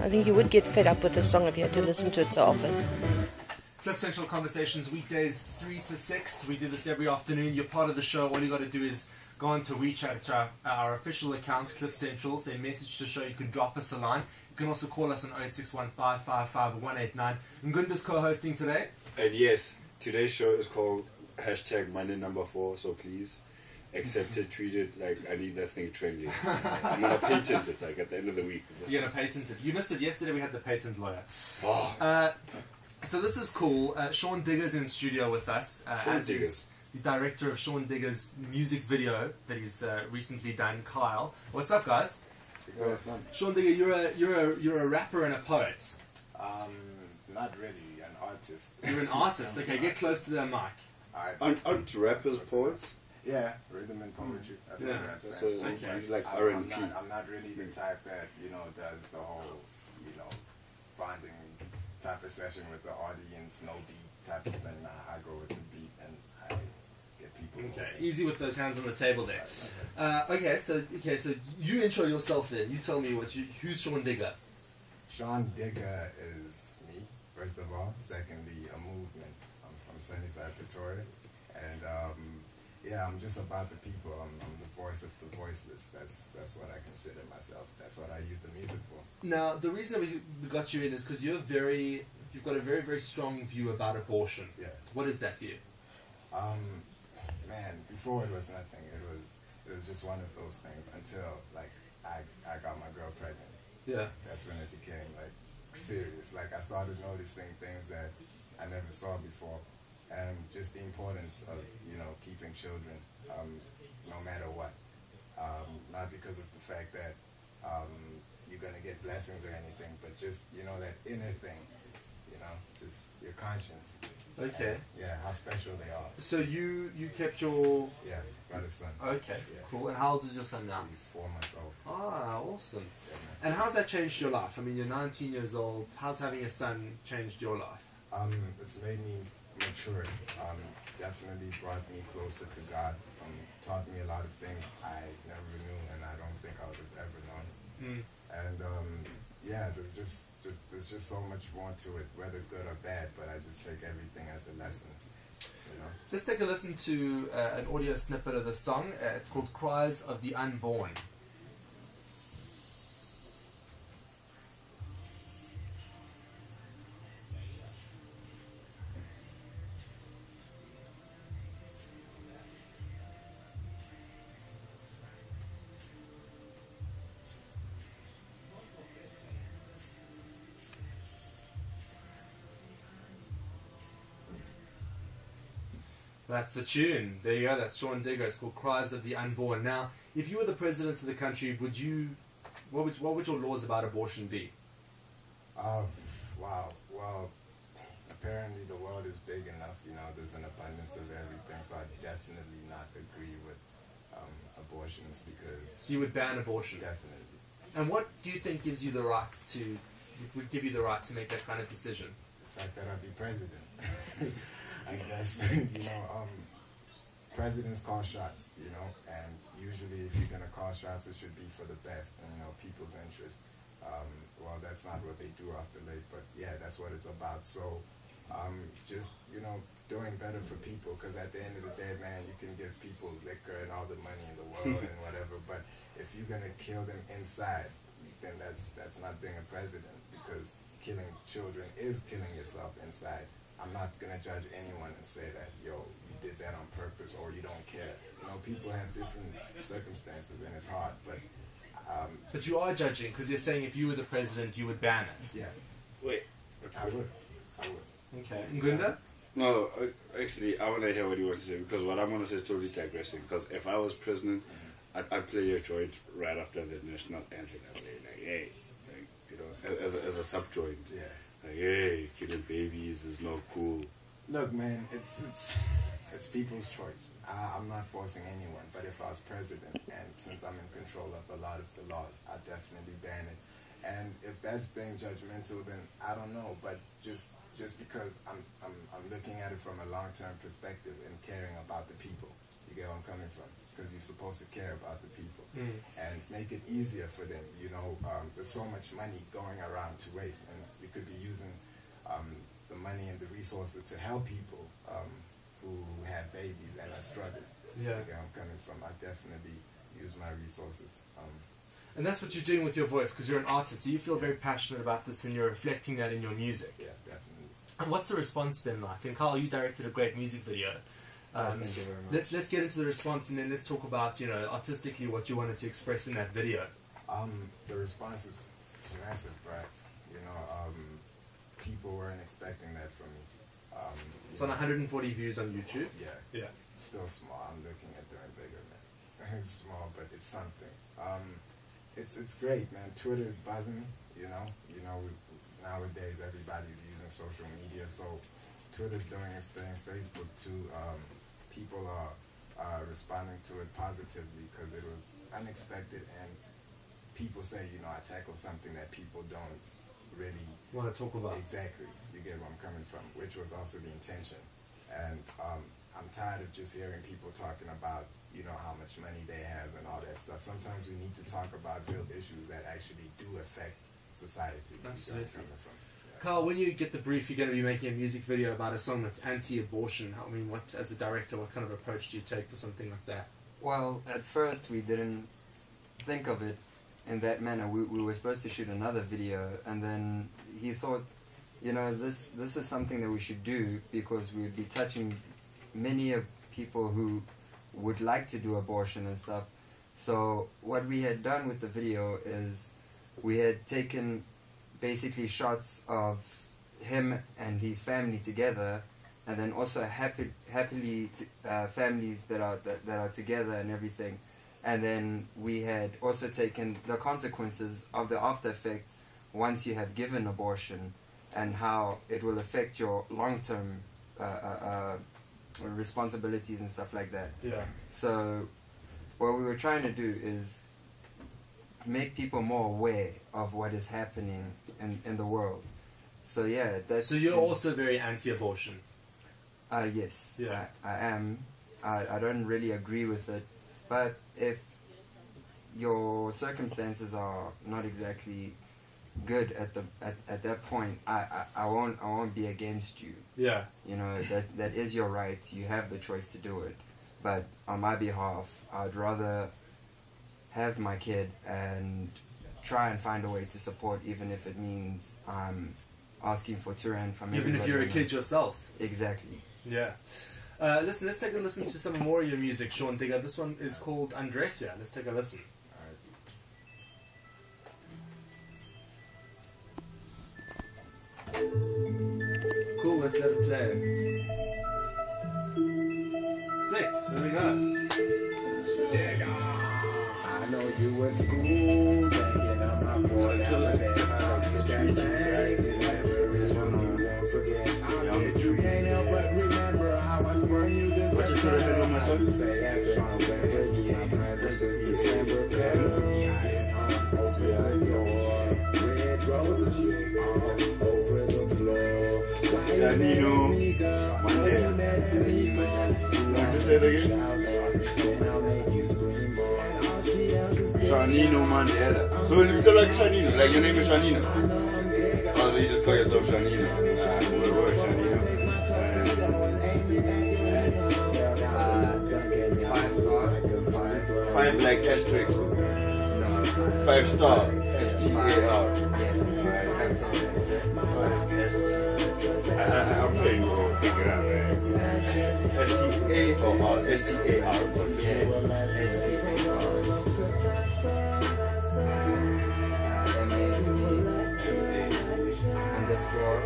I think you would get fed up with the song if you had to listen to it so often. Cliff Central Conversations, weekdays 3 to 6. We do this every afternoon. You're part of the show. All you got to do is go on to WeChat, to our official account, Cliff Central. Say message to show. You can drop us a line. You can also call us on 0861 555 189. Ngunda's co-hosting today. And yes, today's show is called #Monday4. So please accept it, tweet it. Like, I need that thing trending. I'm gonna patent it. Like at the end of the week. You're gonna patent it. You missed it yesterday. We had the patent lawyer. Oh. So this is cool. Sean Digga's in studio with us. As is the director of Sean Digga's music video that he's recently done, Kyle. What's up, guys? Sean Digga, you're a rapper and a poet. Not really, an artist. You're an artist. Okay, get close to that mic. Aren't rappers poets? Yeah, rhythm and poetry. That's what rap stands So for. you like R&B? I'm not really the type that, does the whole, bonding type of session with the audience, no beat type of thing. Nah, I go with the beat and I get people. Okay, easy with those hands on the table there. Okay, so you intro yourself then. You tell me who's Sean Digga? Sean Digga is me, first of all. Secondly, a movement. I'm from Sunnyside, Pretoria, and I'm just about the people. I'm the voice of the voiceless. That's what I consider myself. That's what I use the music for. Now, the reason that we got you in is because you've got a very, very strong view about abortion. Yeah. What is that view? Man, before it was nothing. It was just one of those things until I got my girl pregnant. Yeah. That's when it became serious. I started noticing things that I never saw before. And just the importance of, keeping children, no matter what. Not because of the fact that you're going to get blessings or anything, but just, that inner thing, just your conscience. Okay. And, how special they are. So you kept your... Yeah, got a son. Okay, cool. And how old is your son now? He's 4 months old. Ah, awesome. And how's that changed your life? I mean, you're 19 years old. How's having a son changed your life? It's made me mature. Definitely brought me closer to God. Taught me a lot of things I never knew, and I don't think I would have ever known. And there's just so much more to it, whether good or bad. But I just take everything as a lesson. Let's take a listen to an audio snippet of the song. It's called "Cries of the Unborn." That's the tune. There you go. That's Sean Digga. It's called "Cries of the Unborn." Now, if you were the president of the country, what would your laws about abortion be? Wow. Well, apparently the world is big enough. There's an abundance of everything. So I definitely not agree with abortions because. So you would ban abortion. Definitely. And what do you think gives you the right would give you the right to make that kind of decision? The fact that I'd be president. I guess, presidents call shots, and usually if you're going to call shots, it should be for the best and, people's interest. Well, that's not what they do after late, but yeah, that's what it's about. So, just, doing better for people, because at the end of the day, man, you can give people liquor and all the money in the world and whatever, but if you're going to kill them inside, then that's not being a president, because killing children is killing yourself inside. I'm not going to judge anyone and say that, you did that on purpose or you don't care. People have different circumstances and it's hard, but... But you are judging, because you're saying if you were the president, you would ban it. Yeah. Wait. I would. Okay. Ngunda? No, actually, I want to hear what you want to say, because what I'm going to say is totally digressing, because if I was president, I'd play a joint right after the national anthem. I'd play, hey, as a sub-joint. Yeah. Hey, killing babies is not cool. Look, man, it's people's choice. I'm not forcing anyone, but if I was president, and since I'm in control of a lot of the laws, I'd definitely ban it. And if that's being judgmental, then I don't know. But just because I'm looking at it from a long-term perspective and caring about the people. You get where I'm coming from? because you're supposed to care about the people and make it easier for them. You know, there's so much money going around to waste, and you could be using the money and the resources to help people who have babies and are struggling. Yeah. Like I'm coming from, I definitely use my resources. And that's what you're doing with your voice, because you're an artist, so you feel very passionate about this and you're reflecting that in your music. Yeah, definitely. And what's the response been like? And Carl, you directed a great music video. Thank you very much. Let's get into the response, and then let's talk about, you know, artistically what you wanted to express in that video. The response is it's massive, right? You know, people weren't expecting that from me. It's on 140 views on YouTube. Yeah. Yeah. It's still small. I'm looking at doing bigger, man. It's small, but it's something. It's great, man. Twitter is buzzing. You know, nowadays everybody's using social media, so Twitter's doing its thing. Facebook too. People are responding to it positively because it was unexpected, and people say, you know, I tackle something that people don't really Want to talk about? Exactly. You get where I'm coming from, which was also the intention. And I'm tired of just hearing people talking about, you know, how much money they have and all that stuff. Sometimes we need to talk about real issues that actually do affect society. Absolutely. You get where I'm coming from. Yeah. Carl, when you get the brief, you're going to be making a music video about a song that's anti-abortion. I mean, what, as a director, what kind of approach do you take for something like that? Well, at first we didn't think of it in that manner. We were supposed to shoot another video, and then he thought, you know, this is something that we should do because we would be touching many of people who would like to do abortion and stuff. So what we had done with the video is we had taken basically shots of him and his family together, and then also happily families that are together and everything. And then we had also taken the consequences of the after effects once you have given abortion, and how it will affect your long-term responsibilities and stuff like that. Yeah. So what we were trying to do is make people more aware of what is happening in the world. So yeah, that's... So you're also very anti-abortion? Yes. Yeah. I am. I don't really agree with it, but if your circumstances are not exactly good at that point, I won't be against you. Yeah. You know, that is your right. You have the choice to do it. But on my behalf, I'd rather have my kid and try and find a way to support, even if it means I'm asking for Turan from everybody. Even if you're a kid yourself. Exactly. Yeah. Let's take a listen to some more of your music, Sean Digga. This one is called Andresia. Let's take a listen. Cool, let's let it play. Sick, there we go. I know you at school, banging on my boy, you can't help but remember how I spurned you this September. You say that's in November, my presence is December. Over the door, red roses all over the floor. Janino Mandela. Just say it again. Janino Mandela. So you tell like Janino, like your name is Janino. Oh, so you just call yourself Janino. Whatever, Janino. 5 star. 5 like asterisk. 5 star. STAR. I'm sure you will figure it out, right? STAR. Underscore.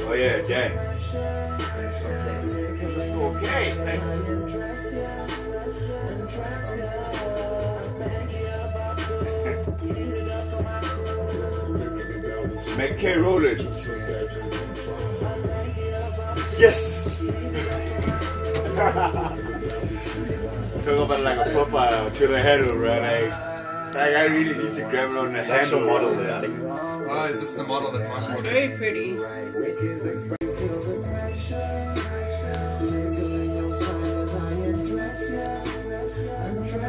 Oh yeah, Dan. Okay. Make K roll it. Yes! Talk about like a proper to the head, right? Like I really need to grab it on the handle model there. Oh, is this the model that's much more? She's very pretty.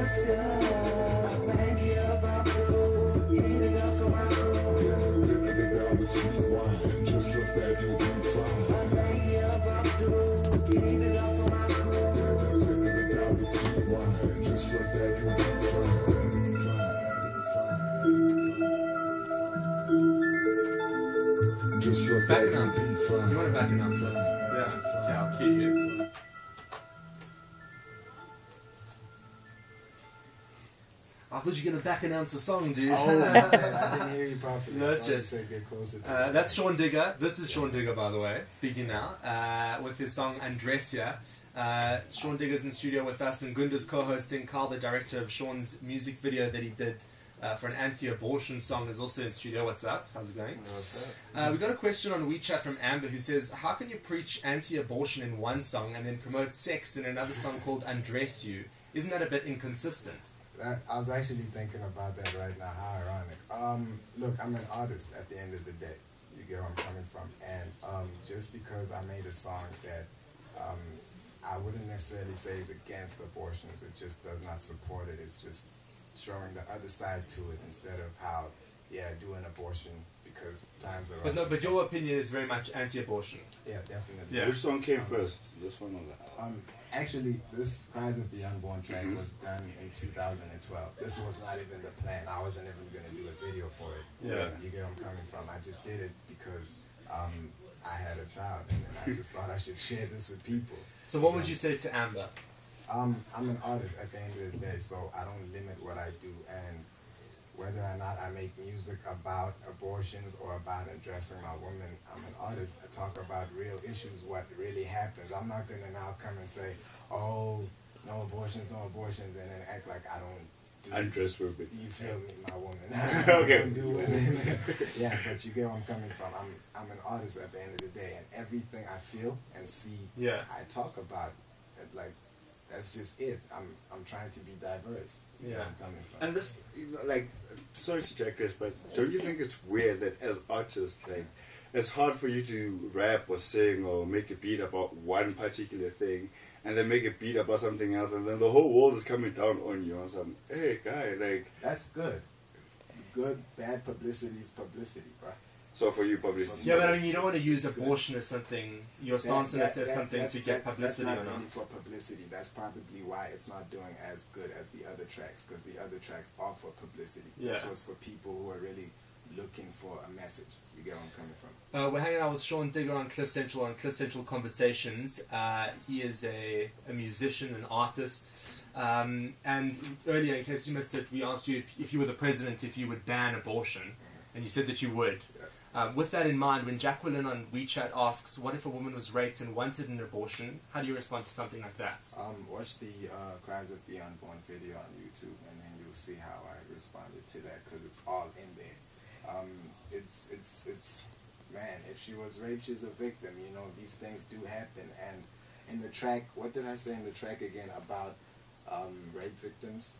Just trust that you'll be fine. Just trust that you'll be fine. Just trust Back that announcer. you'll be fine. You want a back announcer? Yeah. Okay, I'll cue you. I thought you were going to back announce a song, dude. Oh, man, I didn't hear you properly. No, that's I thought you just- said get closer to That's Sean Digga. This is Sean Digga, by the way, speaking now, with his song Andresia. Sean Digga's in studio with us, and Gunda's co-hosting. Carl, the director of Sean's music video that he did for an anti-abortion song, is also in studio. What's up? How's it going? We got a question on WeChat from Amber, who says, how can you preach anti-abortion in one song and then promote sex in another song called Undress You? Isn't that a bit inconsistent? I was actually thinking about that right now. How ironic. Look, I'm an artist at the end of the day. You get where I'm coming from. And just because I made a song that I wouldn't necessarily say is against abortions, it just does not support it. It's just showing the other side to it instead of how, do an abortion because times are But no, but your opinion is very much anti-abortion. Yeah, definitely. Yeah. Which song came first? This one or that? Actually, this Cries of the Unborn track was done in 2012. This was not even the plan. I wasn't even going to do a video for it. Yeah. You get where I'm coming from. I just did it because I had a child, and then I just thought I should share this with people. So what would you say to Amber? I'm an artist at the end of the day, so I don't limit what I do. And whether or not I make music about abortions or about addressing my woman, I'm an artist. I talk about real issues, what really happens. I'm not going to now come and say, oh, no abortions, and then act like I don't do Undress women. You feel me, my woman. I Okay. don't do women. Yeah, but you get where I'm coming from. I'm an artist at the end of the day, and everything I feel and see, I talk about it like, that's just it. I'm trying to be diverse. You know where I'm coming from. And this, like, sorry to digress, but don't you think it's weird that as artists, like, it's hard for you to rap or sing or make a beat about one particular thing and then make a beat about something else, and then the whole world is coming down on you on some, hey, guy, like... That's good. Good, bad publicity is publicity, bro. So for you, publicity... Yeah, but I mean, you don't want to use abortion as something, your stance on it as something to get publicity that's or not not. really for publicity. That's probably why it's not doing as good as the other tracks, because the other tracks are for publicity. Yeah. This was for people who are really looking for a message. You get where I'm coming from? We're hanging out with Sean Digga on Cliff Central Conversations. He is a musician, an artist. And earlier, in case you missed it, we asked you if you were the president, if you would ban abortion. And you said that you would. With that in mind, when Jacqueline on WeChat asks, what if a woman was raped and wanted an abortion, how do you respond to something like that? Watch the Cries of the Unborn video on YouTube, and then you'll see how I responded to that, because it's all in there. It's man, if she was raped, she's a victim. You know, these things do happen. And in the track, what did I say in the track again about rape victims?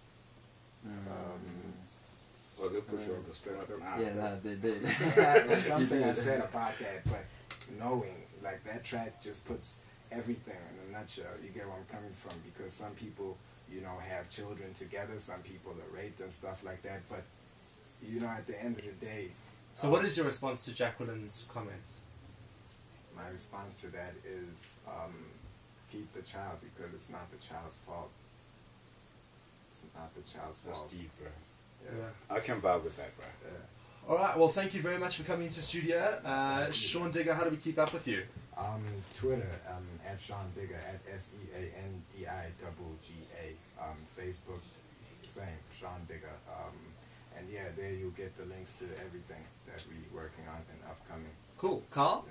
Well, they'll put you on the spot. Yeah, no, they did. There's something I said about that, but knowing, like, that track just puts everything in a nutshell. You get where I'm coming from, because some people, you know, have children together, some people are raped and stuff like that, but, you know, at the end of the day... So what is your response to Jacqueline's comment? My response to that is keep the child, because it's not the child's fault. It's not the child's fault. That's deep, bro. Yeah. I can vibe with that, bro. Yeah. All right, well, thank you very much for coming into studio. Sean Digga, how do we keep up with you? Twitter, at Sean Digga, at SeanDiGga. Facebook, same, Sean Digga. And yeah, there you'll get the links to everything that we're working on and upcoming. Cool. Carl?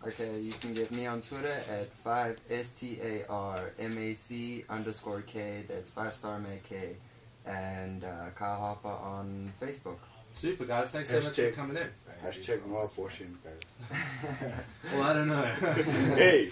Okay, you can get me on Twitter at 5STARMAC_K, that's 5StarMac, and Kyle Harper on Facebook. Super, guys. Thanks so much for coming in. Hashtag more abortion, guys. Well, I don't know. Hey!